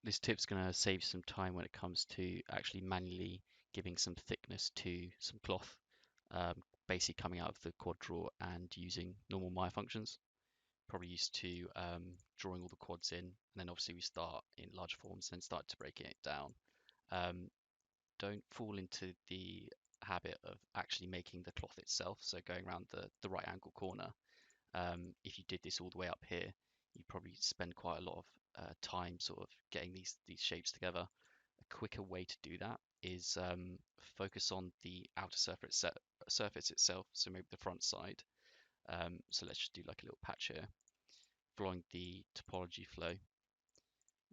This tip's going to save some time when it comes to actually manually giving some thickness to some cloth, um, basically coming out of the quad draw and using normal Maya functions. Probably used to drawing all the quads in, and then obviously we start in large forms, then start to breaking it down. Um, don't fall into the habit of actually making the cloth itself, so going around the right angle corner. If you did this all the way up here, you'd probably spend quite a lot of time sort of getting these shapes together. A quicker way to do that is focus on the outer surface itself, so maybe the front side. So let's just do like a little patch here, following the topology flow.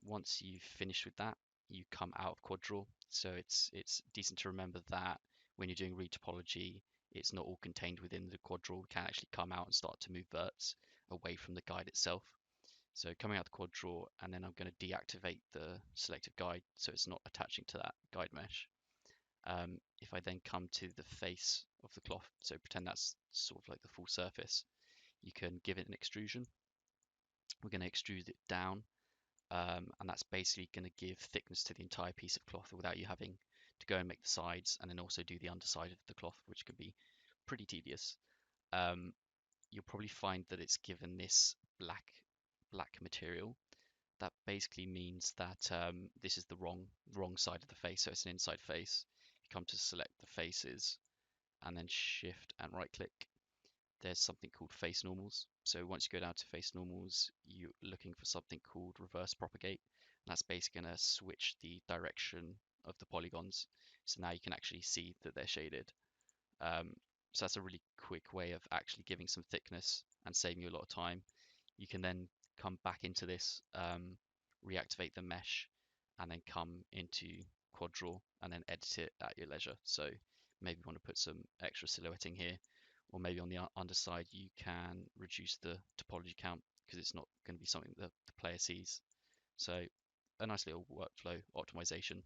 Once you've finished with that, you come out of quad draw. So it's decent to remember that when you're doing retopology, it's not all contained within the quad draw. We can actually come out and start to move verts away from the guide itself. So coming out the quad draw, and then I'm going to deactivate the selective guide so it's not attaching to that guide mesh. If I then come to the face of the cloth, so pretend that's sort of like the full surface, you can give it an extrusion. We're going to extrude it down, and that's basically going to give thickness to the entire piece of cloth without you having to go and make the sides and then also do the underside of the cloth, which can be pretty tedious. Um, you'll probably find that it's given this black material. That basically means that this is the wrong side of the face, so it's an inside face. You come to select the faces and then shift and right click. There's something called face normals. So once you go down to face normals, you're looking for something called reverse propagate. And that's basically going to switch the direction of the polygons. So now you can actually see that they're shaded. Um, so that's a really quick way of actually giving some thickness and saving you a lot of time. You can then come back into this, reactivate the mesh, and then come into quad draw and then edit it at your leisure. So maybe you want to put some extra silhouetting here, or maybe on the underside you can reduce the topology count because it's not going to be something that the player sees. So a nice little workflow optimization.